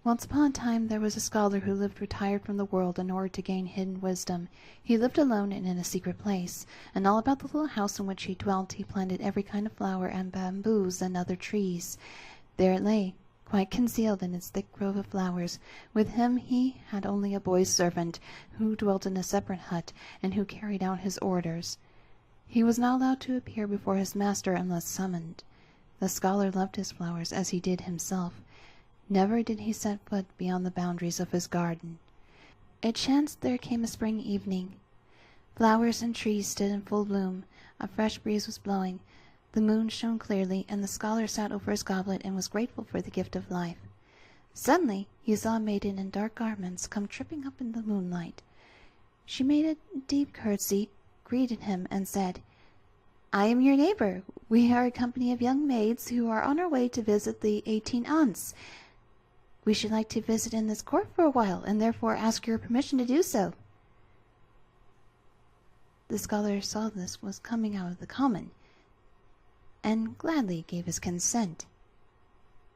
Once upon a time there was a scholar who lived retired from the world in order to gain hidden wisdom. He lived alone and in a secret place, and all about the little house in which he dwelt he planted every kind of flower and bamboos and other trees. There it lay, quite concealed in its thick grove of flowers. With him he had only a boy servant, who dwelt in a separate hut, and who carried out his orders. He was not allowed to appear before his master unless summoned. The scholar loved his flowers as he did himself. Never did he set foot beyond the boundaries of his garden. It chanced there came a spring evening. Flowers and trees stood in full bloom. A fresh breeze was blowing. The moon shone clearly, and the scholar sat over his goblet and was grateful for the gift of life. Suddenly he saw a maiden in dark garments come tripping up in the moonlight. She made a deep curtsy, greeted him, and said, "I am your neighbor. We are a company of young maids who are on our way to visit the 18 aunts. We should like to visit in this court for a while, and therefore ask your permission to do so." The scholar saw this was coming out of the common, and gladly gave his consent.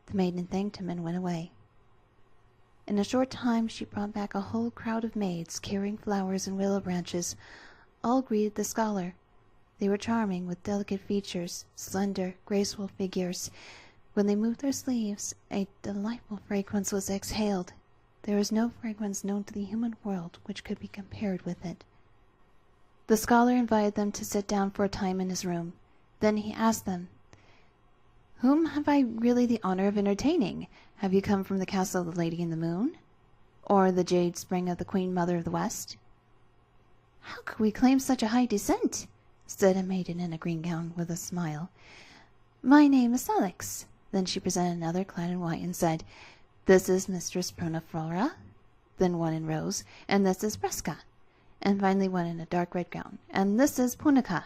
The maiden thanked him and went away. In a short time she brought back a whole crowd of maids, carrying flowers and willow branches. All greeted the scholar. They were charming, with delicate features, slender, graceful figures. When they moved their sleeves, a delightful fragrance was exhaled. There is no fragrance known to the human world which could be compared with it. The scholar invited them to sit down for a time in his room. Then he asked them, "Whom have I really the honor of entertaining? Have you come from the castle of the Lady in the Moon? Or the jade spring of the Queen Mother of the West?" "How could we claim such a high descent?" said a maiden in a green gown with a smile. "My name is Alex." Then she presented another clad in white and said, "This is Mistress Flora." Then one in rose, "And this is Breska." And finally one in a dark red gown, "And this is Punica.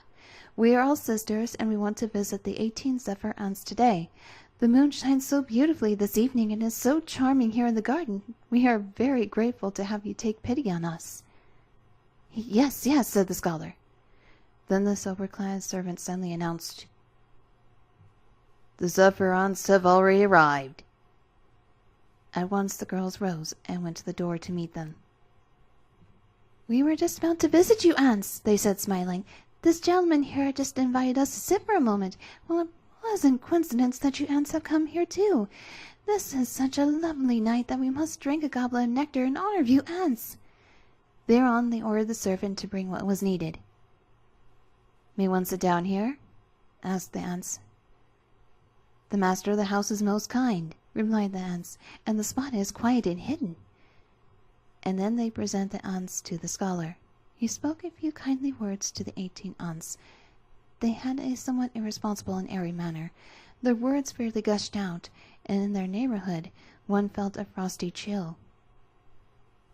We are all sisters, and we want to visit the 18 Zephyr aunts today. The moon shines so beautifully this evening, and is so charming here in the garden. We are very grateful to have you take pity on us." "Yes, yes," said the scholar. Then the sober-clad servant suddenly announced, "The Zephyr aunts have already arrived." At once the girls rose and went to the door to meet them. "We were just about to visit you, aunts," they said, smiling. "This gentleman here had just invited us to sit for a moment. Well, a pleasant coincidence that you aunts have come here too. This is such a lovely night that we must drink a goblet of nectar in honor of you aunts." Thereon they ordered the servant to bring what was needed. "May one sit down here?" asked the aunts. "The master of the house is most kind," replied the aunts, "and the spot is quiet and hidden." And then they presented the aunts to the scholar. He spoke a few kindly words to the 18 aunts. They had a somewhat irresponsible and airy manner. Their words fairly gushed out, and in their neighborhood one felt a frosty chill.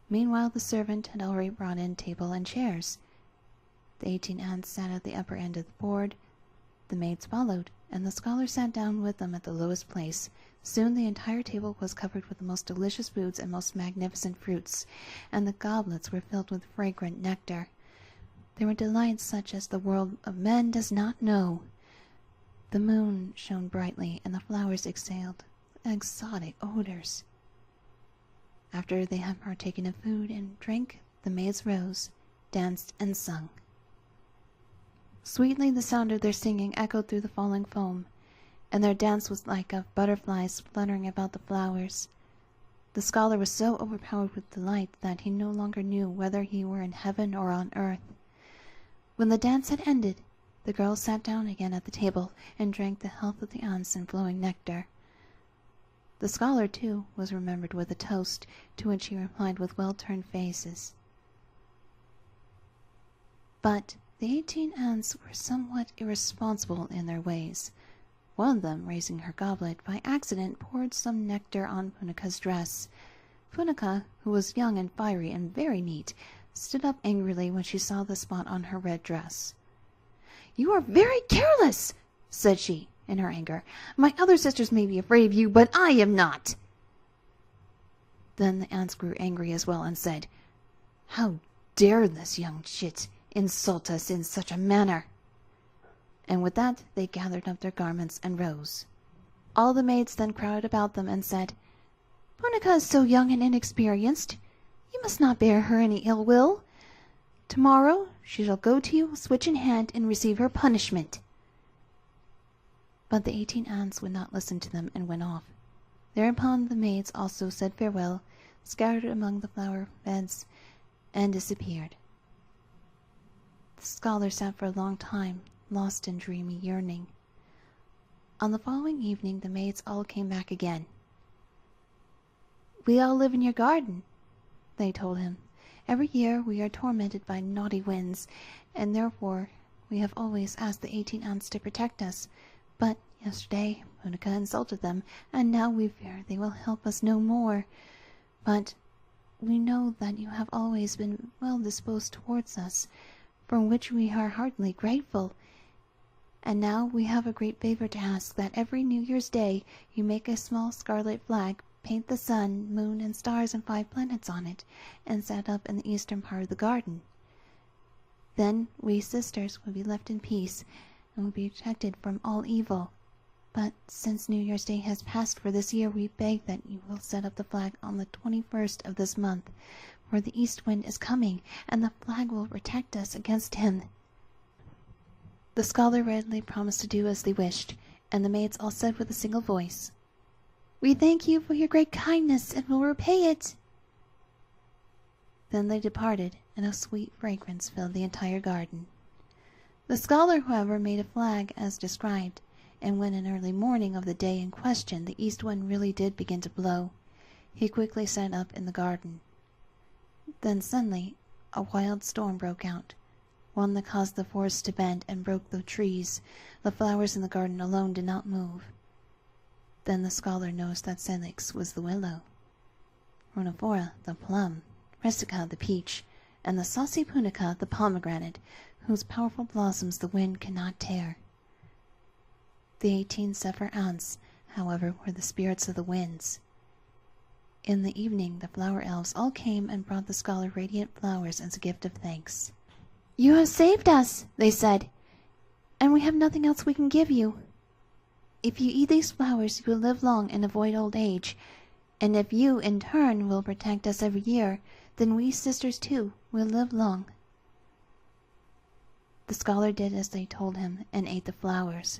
Meanwhile the servant had already brought in table and chairs. The 18 aunts sat at the upper end of the board. The maids followed, and the scholar sat down with them at the lowest place. Soon the entire table was covered with the most delicious foods and most magnificent fruits, and the goblets were filled with fragrant nectar. There were delights such as the world of men does not know. The moon shone brightly, and the flowers exhaled exotic odors. After they had partaken of food and drink, the maids rose, danced, and sung. Sweetly the sound of their singing echoed through the falling foam, and their dance was like of butterflies fluttering about the flowers. The scholar was so overpowered with delight that he no longer knew whether he were in heaven or on earth. When the dance had ended, the girls sat down again at the table and drank the health of the aunts in flowing nectar. The scholar, too, was remembered with a toast, to which he replied with well-turned faces. But the 18 aunts were somewhat irresponsible in their ways. One of them, raising her goblet, by accident poured some nectar on Punica's dress. Punica, who was young and fiery and very neat, stood up angrily when she saw the spot on her red dress. "You are very careless," said she, in her anger. "My other sisters may be afraid of you, but I am not." Then the aunts grew angry as well, and said, "How dare this young chit insult us in such a manner?" And with that they gathered up their garments and rose. All the maids then crowded about them and said, Punica is so young and inexperienced. You must not bear her any ill will. Tomorrow she shall go to you, switch in hand, and receive her punishment." But the 18 ants would not listen to them and went off. Thereupon the maids also said farewell, scattered among the flower beds, and disappeared. The scholar sat for a long time, lost in dreamy yearning. On the following evening the maids all came back again. "We all live in your garden," they told him. "Every year we are tormented by naughty winds, and therefore we have always asked the 18 ants to protect us. But yesterday Punica insulted them, and now we fear they will help us no more. But we know that you have always been well disposed towards us, for which we are heartily grateful. And now we have a great favor to ask, that every New Year's Day you make a small scarlet flag, paint the sun, moon, and stars and 5 planets on it, and set up in the eastern part of the garden. Then we sisters will be left in peace, and will be protected from all evil. But since New Year's Day has passed for this year, we beg that you will set up the flag on the 21st of this month, for the east wind is coming, and the flag will protect us against him." The scholar readily promised to do as they wished, and the maids all said with a single voice, "We thank you for your great kindness, and will repay it." Then they departed, and a sweet fragrance filled the entire garden. The scholar, however, made a flag as described, and when in early morning of the day in question the east wind really did begin to blow, he quickly set it up in the garden. Then suddenly a wild storm broke out, one that caused the forest to bend and broke the trees. The flowers in the garden alone did not move. Then the scholar noticed that Salix was the willow, Rhinophora the plum, Resica the peach, and the saucy Punica the pomegranate, whose powerful blossoms the wind cannot tear. The 18 zephyr ants, however, were the spirits of the winds. In the evening the flower elves all came and brought the scholar radiant flowers as a gift of thanks. "You have saved us," they said, "and we have nothing else we can give you. If you eat these flowers you will live long and avoid old age, and if you in turn will protect us every year, then we sisters too will live long." The scholar did as they told him, and ate the flowers,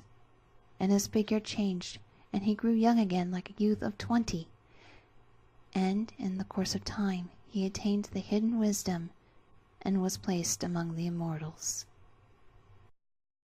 and his figure changed, and he grew young again like a youth of 20. And in the course of time he attained the hidden wisdom, and was placed among the immortals.